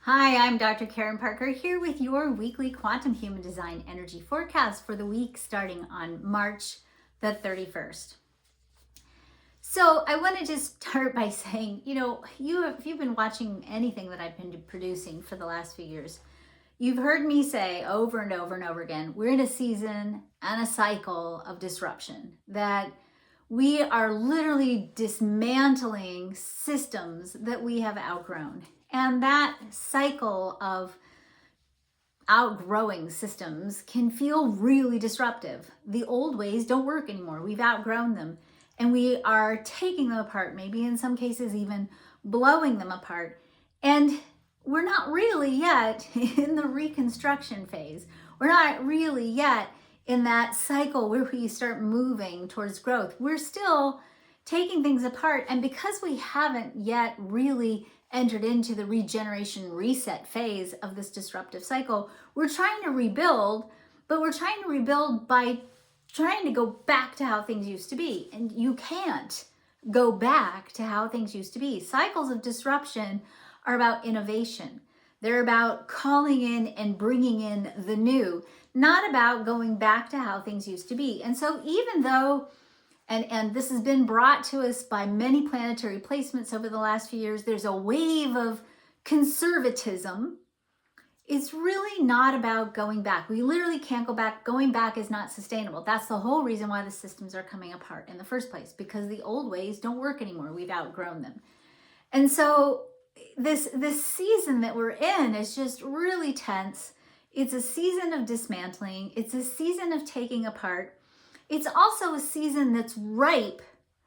Hi, I'm Dr. Karen Parker here with your weekly quantum human design energy forecast for the week starting on March the 31st. So I want to just start by saying, if you've been watching anything that I've been producing for the last few years, you've heard me say over and over and over again, we're in a season and a cycle of disruption, that we are literally dismantling systems that we have outgrown. And that cycle of outgrowing systems can feel really disruptive. The old ways don't work anymore. We've outgrown them and we are taking them apart, maybe in some cases even blowing them apart. And we're not really yet in the reconstruction phase. We're not really yet in that cycle where we start moving towards growth. We're still taking things apart. And because we haven't yet really entered into the regeneration reset phase of this disruptive cycle, we're trying to rebuild, but we're trying to rebuild by trying to go back to how things used to be. And you can't go back to how things used to be. Cycles of disruption are about innovation. They're about calling in and bringing in the new, not about going back to how things used to be. And so even though and this has been brought to us by many planetary placements over the last few years, there's a wave of conservatism. It's really not about going back. We literally can't go back. Going back is not sustainable. That's the whole reason why the systems are coming apart in the first place, because the old ways don't work anymore. We've outgrown them. And so this season that we're in is just really tense. It's a season of dismantling. It's a season of taking apart. It's also a season that's ripe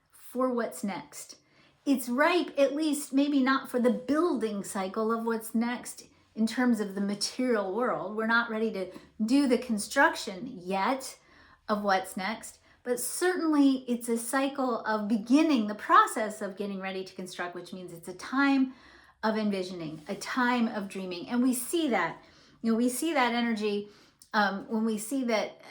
for what's next. It's ripe, at least maybe not for the building cycle of what's next in terms of the material world. We're not ready to do the construction yet of what's next, but certainly it's a cycle of beginning the process of getting ready to construct, which means it's a time of envisioning, a time of dreaming. And we see that, we see that energy when we see that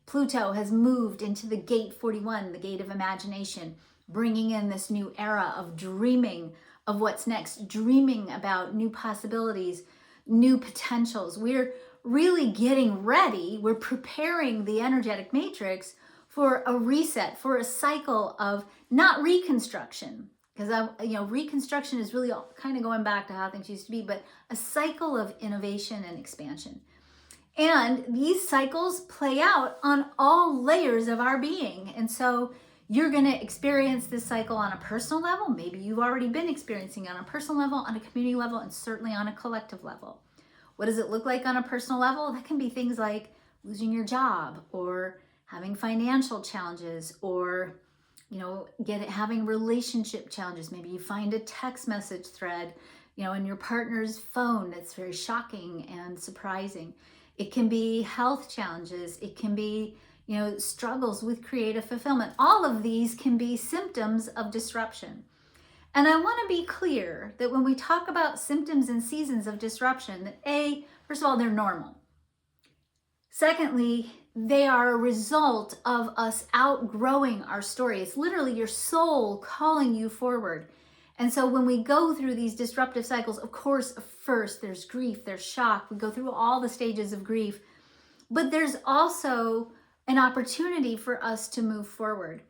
Pluto has moved into the gate 41, the gate of imagination, bringing in this new era of dreaming of what's next, dreaming about new possibilities, new potentials. We're really getting ready. We're preparing the energetic matrix for a reset, for a cycle of not reconstruction, because reconstruction is really kind of going back to how things used to be, but a cycle of innovation and expansion. And these cycles play out on all layers of our being. And so you're going to experience this cycle on a personal level. Maybe you've already been experiencing it on a personal level, on a community level, and certainly on a collective level. What does it look like on a personal level? That can be things like losing your job, or having financial challenges, or having relationship challenges. Maybe you find a text message thread, in your partner's phone that's very shocking and surprising. It can be health challenges. It can be, struggles with creative fulfillment. All of these can be symptoms of disruption. And I want to be clear that when we talk about symptoms and seasons of disruption, that first of all, they're normal. Secondly, they are a result of us outgrowing our story. It's literally your soul calling you forward. And so when we go through these disruptive cycles, of course, first there's grief, there's shock. We go through all the stages of grief, but there's also an opportunity for us to move forward.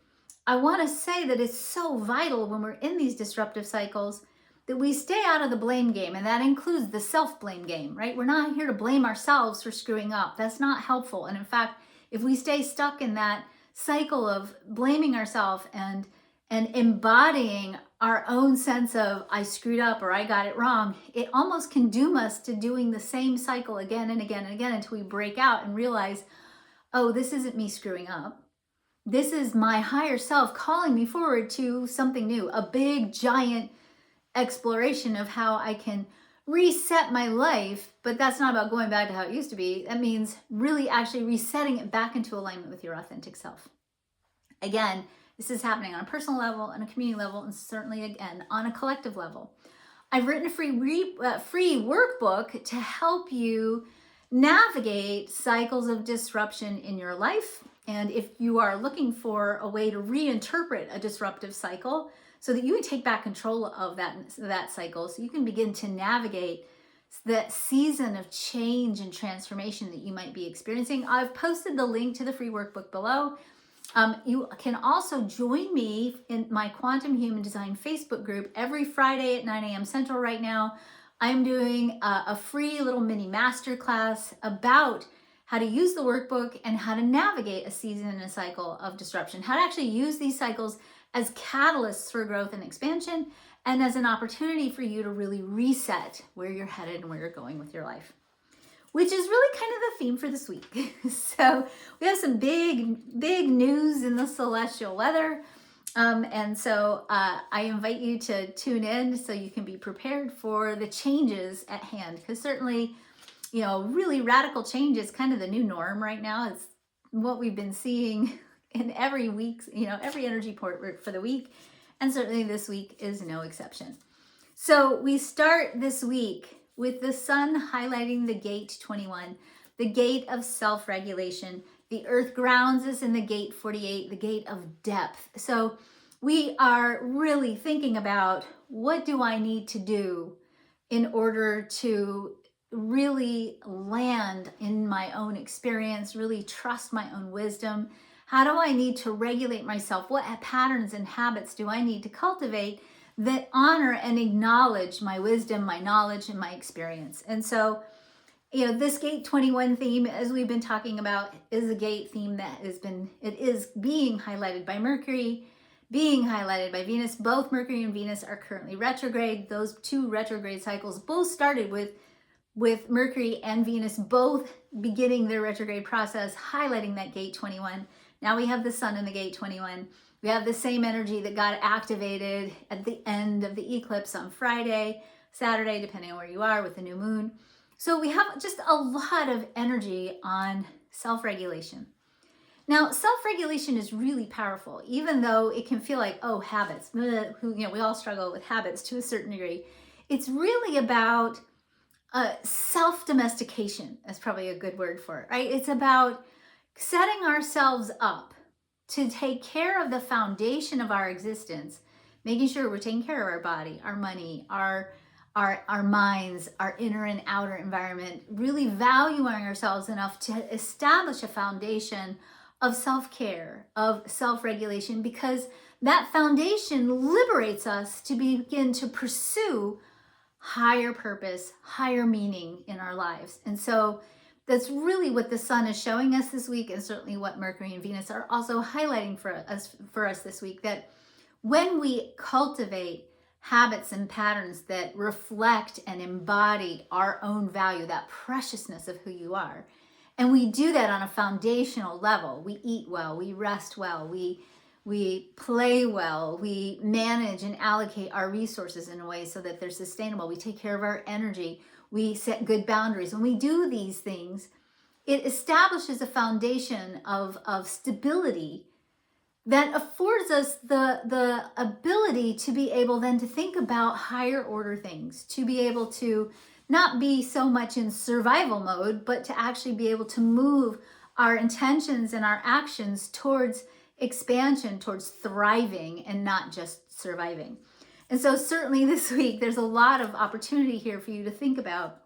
I want to say that it's so vital when we're in these disruptive cycles that we stay out of the blame game, and that includes the self-blame game, right? We're not here to blame ourselves for screwing up. That's not helpful. And in fact, if we stay stuck in that cycle of blaming ourselves and embodying our own sense of I screwed up or I got it wrong, it almost can doom us to doing the same cycle again and again and again until we break out and realize, oh, this isn't me screwing up. This is my higher self calling me forward to something new, a big, giant exploration of how I can reset my life. But that's not about going back to how it used to be. That means really actually resetting it back into alignment with your authentic self. Again, this is happening on a personal level, on a community level, and certainly, again, on a collective level. I've written a free workbook to help you navigate cycles of disruption in your life. And if you are looking for a way to reinterpret a disruptive cycle so that you can take back control of that cycle, so you can begin to navigate the season of change and transformation that you might be experiencing. I've posted the link to the free workbook below. You can also join me in my Quantum Human Design Facebook group every Friday at 9 a.m. Central right now. I'm doing a free little mini masterclass about how to use the workbook and how to navigate a season and a cycle of disruption, how to actually use these cycles as catalysts for growth and expansion, and as an opportunity for you to really reset where you're headed and where you're going with your life, which is really kind of the theme for this week. So we have some big news in the celestial weather. And so I invite you to tune in so you can be prepared for the changes at hand, because certainly, really radical change is kind of the new norm right now. It's what we've been seeing in every week, every energy port for the week. And certainly this week is no exception. So we start this week with the sun highlighting the gate 21, the gate of self-regulation. The earth grounds us in the gate 48, the gate of depth. So we are really thinking about, what do I need to do in order to really land in my own experience, really trust my own wisdom? How do I need to regulate myself? What patterns and habits do I need to cultivate that honor and acknowledge my wisdom, my knowledge, and my experience? And so, this gate 21 theme, as we've been talking about, is a gate theme that is being highlighted by Mercury, being highlighted by Venus. Both Mercury and Venus are currently retrograde. Those two retrograde cycles both started with Mercury and Venus both beginning their retrograde process, highlighting that gate 21. Now we have the sun in the gate 21. We have the same energy that got activated at the end of the eclipse on Friday, Saturday, depending on where you are with the new moon. So we have just a lot of energy on self-regulation. Now, self-regulation is really powerful, even though it can feel like, habits. We all struggle with habits to a certain degree. It's really about self-domestication, is probably a good word for it, right? It's about setting ourselves up to take care of the foundation of our existence, making sure we're taking care of our body, our money, our minds, our inner and outer environment, really valuing ourselves enough to establish a foundation of self-care, of self-regulation, because that foundation liberates us to begin to pursue higher purpose, higher meaning in our lives. And so that's really what the sun is showing us this week, and certainly what Mercury and Venus are also highlighting for us this week, that when we cultivate habits and patterns that reflect and embody our own value, that preciousness of who you are, and we do that on a foundational level, we eat well, we rest well, we play well, we manage and allocate our resources in a way so that they're sustainable, we take care of our energy, we set good boundaries. When we do these things, it establishes a foundation of stability that affords us the ability to be able then to think about higher order things, to be able to not be so much in survival mode, but to actually be able to move our intentions and our actions towards expansion, towards thriving, and not just surviving. And so certainly this week, there's a lot of opportunity here for you to think about,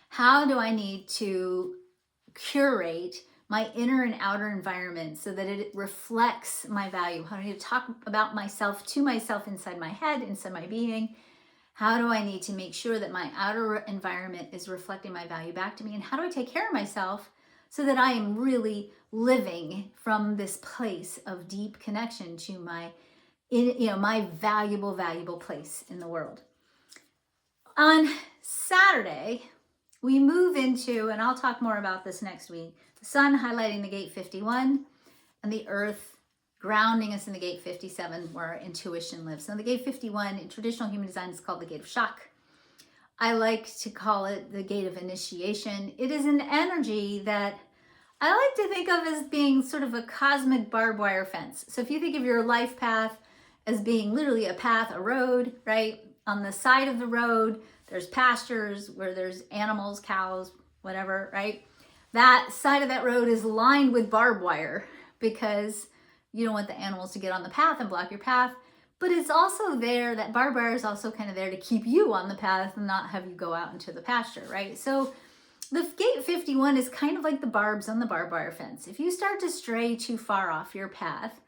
how do I need to curate my inner and outer environment so that it reflects my value? How do I need to talk about myself to myself inside my head, inside my being? How do I need to make sure that my outer environment is reflecting my value back to me? And how do I take care of myself so that I am really living from this place of deep connection to my valuable place in the world? On Saturday, we move into, and I'll talk more about this next week, the sun highlighting the gate 51 and the earth grounding us in the gate 57, where our intuition lives. Now, the gate 51 in traditional human design is called the gate of shock. I like to call it the gate of initiation. It is an energy that I like to think of as being sort of a cosmic barbed wire fence. So if you think of your life path as being literally a path, a road, right? On the side of the road, there's pastures where there's animals, cows, whatever, right? That side of that road is lined with barbed wire because you don't want the animals to get on the path and block your path. But it's also there, that barbed wire is also kind of there to keep you on the path and not have you go out into the pasture, right? So the gate 51 is kind of like the barbs on the barbed wire fence. If you start to stray too far off your path,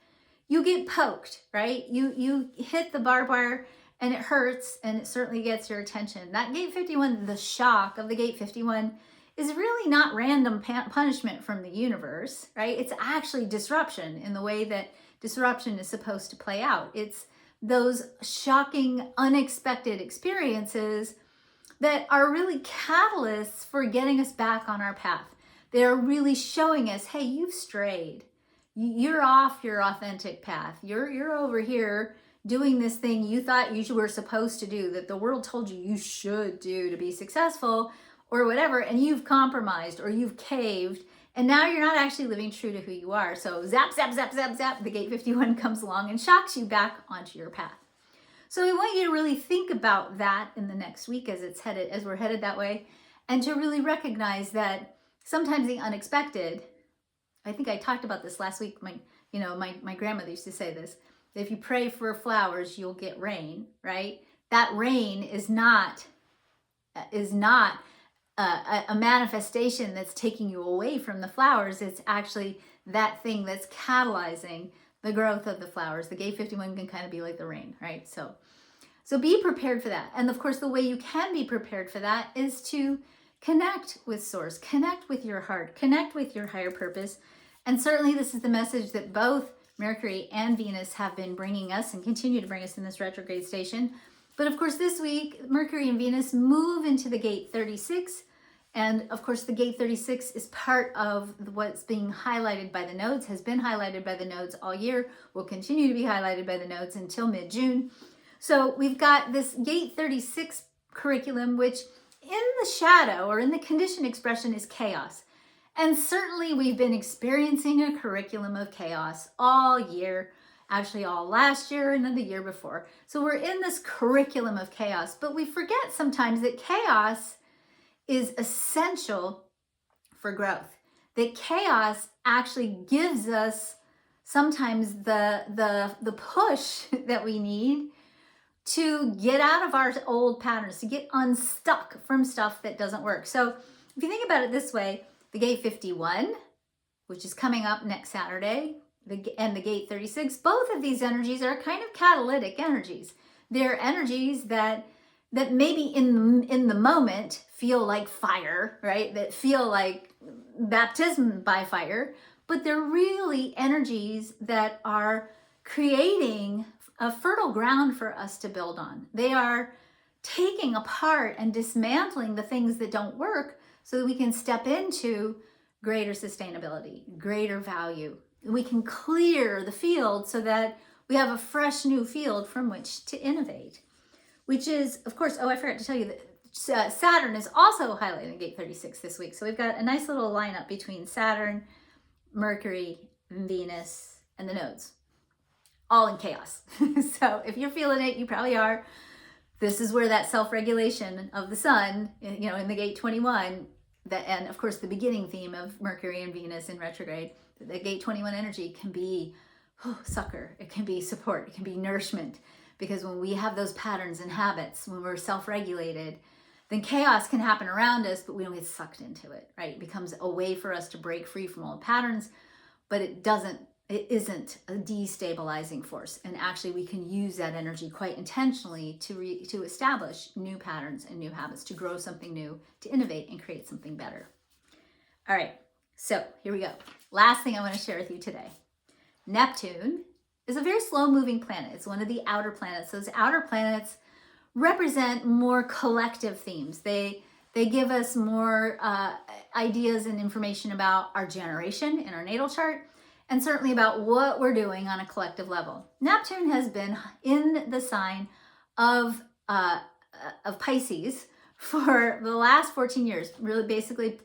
you get poked, right? You hit the barbed wire and it hurts, and it certainly gets your attention. That gate 51, the shock of the gate 51, is really not random punishment from the universe, right? It's actually disruption in the way that disruption is supposed to play out. It's those shocking, unexpected experiences that are really catalysts for getting us back on our path. They're really showing us, hey, you've strayed. You're off your authentic path. You're over here doing this thing you thought you were supposed to do, that the world told you should do to be successful or whatever, and you've compromised or you've caved, and now you're not actually living true to who you are. So zap, zap, zap, zap, zap, the gate 51 comes along and shocks you back onto your path. So I want you to really think about that in the next week as we're headed that way, and to really recognize that sometimes the unexpected, I think I talked about this last week. My grandmother used to say this: if you pray for flowers, you'll get rain, right? That rain is not a manifestation that's taking you away from the flowers. It's actually that thing that's catalyzing the growth of the flowers. The gate 51 can kind of be like the rain, right? So be prepared for that. And of course, the way you can be prepared for that is to connect with Source, connect with your heart, connect with your higher purpose. And certainly this is the message that both Mercury and Venus have been bringing us and continue to bring us in this retrograde station. But of course, this week, Mercury and Venus move into the gate 36. And of course, the gate 36 is part of what's being highlighted by the nodes, has been highlighted by the nodes all year, will continue to be highlighted by the nodes until mid-June. So we've got this gate 36 curriculum, which in the shadow or in the conditioned expression is chaos. And certainly we've been experiencing a curriculum of chaos all year, actually all last year and then the year before. So we're in this curriculum of chaos, but we forget sometimes that chaos is essential for growth. That chaos actually gives us sometimes the push that we need to get out of our old patterns, to get unstuck from stuff that doesn't work. So if you think about it this way, the gate 51, which is coming up next Saturday, and the gate 36, both of these energies are kind of catalytic energies. They're energies that maybe in the moment feel like fire, right? That feel like baptism by fire, but they're really energies that are creating a fertile ground for us to build on. They are taking apart and dismantling the things that don't work so that we can step into greater sustainability, greater value. We can clear the field so that we have a fresh new field from which to innovate, which is, of course, I forgot to tell you that Saturn is also highlighting gate 36 this week. So we've got a nice little lineup between Saturn, Mercury, Venus, and the nodes, all in chaos. So if you're feeling it, you probably are. This is where that self-regulation of the sun, in the gate 21, and of course the beginning theme of Mercury and Venus in retrograde, the gate 21 energy can be succor, it can be support, it can be nourishment. Because when we have those patterns and habits, when we're self-regulated, then chaos can happen around us, but we don't get sucked into it, right? It becomes a way for us to break free from old patterns, but it isn't a destabilizing force. And actually we can use that energy quite intentionally to establish new patterns and new habits, to grow something new, to innovate and create something better. All right, so here we go. Last thing I want to share with you today. Neptune is a very slow-moving planet. It's one of the outer planets. Those outer planets represent more collective themes. They give us more ideas and information about our generation in our natal chart, and certainly about what we're doing on a collective level. Neptune has been in the sign of Pisces for the last 14 years. Really, basically,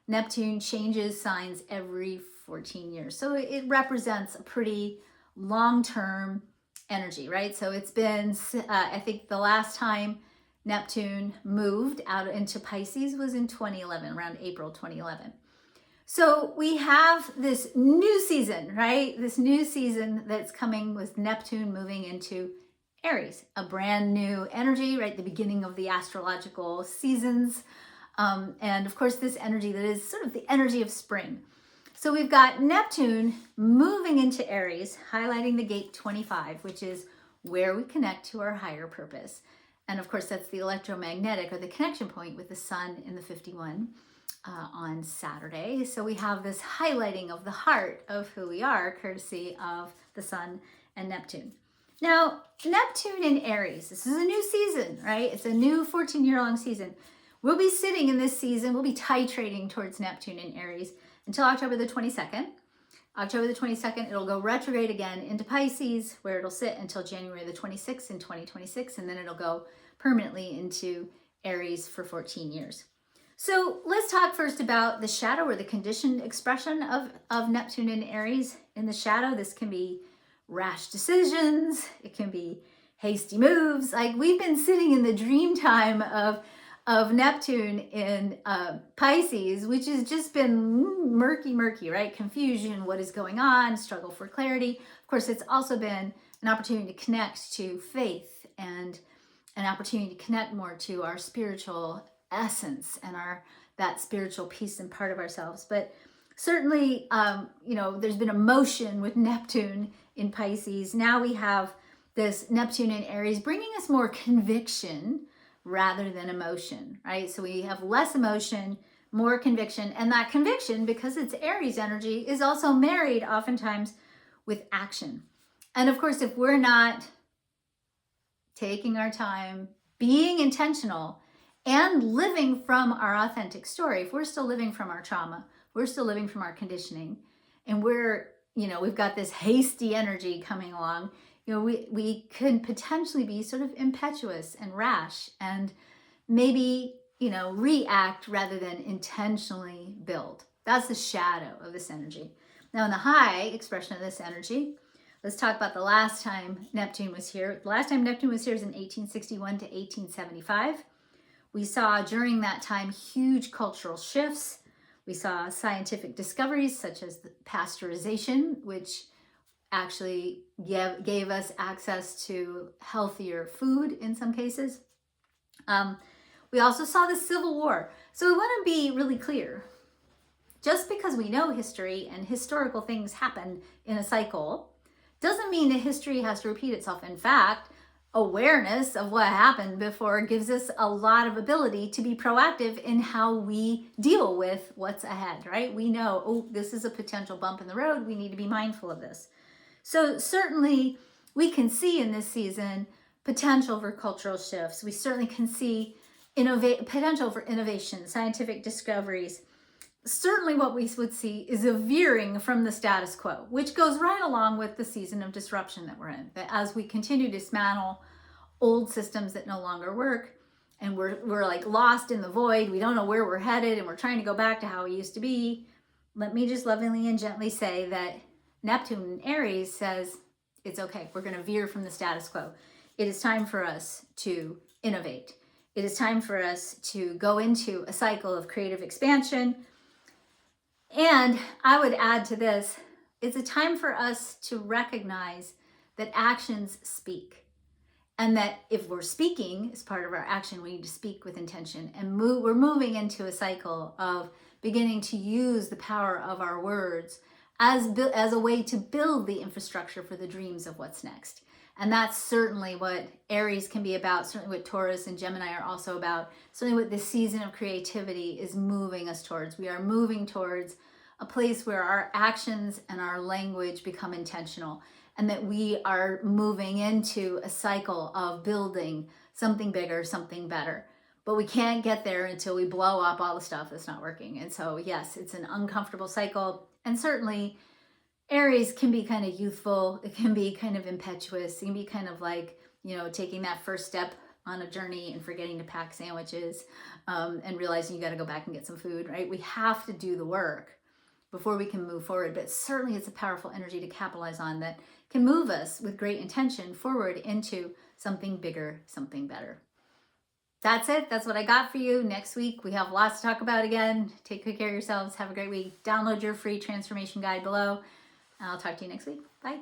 Neptune changes signs every 14 years. So it represents a pretty long-term energy, right? So it's been, I think the last time Neptune moved out into Pisces was in 2011, around April 2011. So we have this new season, right? This new season that's coming with Neptune moving into Aries, a brand new energy, right? The beginning of the astrological seasons. And of course, this energy that is sort of the energy of spring. So we've got Neptune moving into Aries, highlighting the gate 25, which is where we connect to our higher purpose. And of course, that's the electromagnetic or the connection point with the sun in the 51 on Saturday. So we have this highlighting of the heart of who we are, courtesy of the sun and Neptune. Now, Neptune in Aries, this is a new season, right? It's a new 14-year-long season. We'll be sitting in this season, we'll be titrating towards Neptune in Aries until October the 22nd. October the 22nd, it'll go retrograde again into Pisces, where it'll sit until January the 26th in 2026, and then it'll go permanently into Aries for 14 years. So let's talk first about the shadow or the conditioned expression of Neptune in Aries. In the shadow, this can be rash decisions, it can be hasty moves. Like we've been sitting in the dream time of Neptune in Pisces, which has just been murky, right? Confusion, what is going on, struggle for clarity. Of course, it's also been an opportunity to connect to faith and an opportunity to connect more to our spiritual essence and that spiritual piece and part of ourselves. But certainly, there's been emotion with Neptune in Pisces. Now we have this Neptune in Aries bringing us more conviction rather than emotion, right? So we have less emotion, more conviction, and that conviction, because it's Aries energy, is also married oftentimes with action. And of course, if we're not taking our time, being intentional, and living from our authentic story, if we're still living from our trauma, we're still living from our conditioning, and we've got this hasty energy coming along, we could potentially be sort of impetuous and rash and maybe, react rather than intentionally build. That's the shadow of this energy. Now, in the high expression of this energy, let's talk about the last time Neptune was here. The last time Neptune was here is in 1861 to 1875. We saw during that time huge cultural shifts. We saw scientific discoveries such as the pasteurization, which actually gave us access to healthier food in some cases. We also saw the Civil War. So we want to be really clear. Just because we know history and historical things happen in a cycle doesn't mean that history has to repeat itself. In fact, awareness of what happened before gives us a lot of ability to be proactive in how we deal with what's ahead, right? We know, this is a potential bump in the road. We need to be mindful of this. So certainly we can see in this season potential for cultural shifts. We certainly can see potential for innovation, scientific discoveries. Certainly what we would see is a veering from the status quo, which goes right along with the season of disruption that we're in. That as we continue to dismantle old systems that no longer work, and we're like lost in the void, we don't know where we're headed, and we're trying to go back to how we used to be. Let me just lovingly and gently say that Neptune in Aries says it's okay. We're going to veer from the status quo. It is time for us to innovate. It is time for us to go into a cycle of creative expansion. And I would add to this, it's a time for us to recognize that actions speak. And that if we're speaking as part of our action, we need to speak with intention. And we're moving into a cycle of beginning to use the power of our words as a way to build the infrastructure for the dreams of what's next. And that's certainly what Aries can be about, certainly what Taurus and Gemini are also about, certainly what this season of creativity is moving us towards. We are moving towards a place where our actions and our language become intentional, and that we are moving into a cycle of building something bigger, something better. But we can't get there until we blow up all the stuff that's not working. And so, yes, it's an uncomfortable cycle. And certainly Aries can be kind of youthful. It can be kind of impetuous. It can be kind of like, taking that first step on a journey and forgetting to pack sandwiches and realizing you got to go back and get some food, right? We have to do the work before we can move forward. But certainly it's a powerful energy to capitalize on that can move us with great intention forward into something bigger, something better. That's it. That's what I got for you. Next week, we have lots to talk about again. Take good care of yourselves. Have a great week. Download your free transformation guide below. I'll talk to you next week. Bye.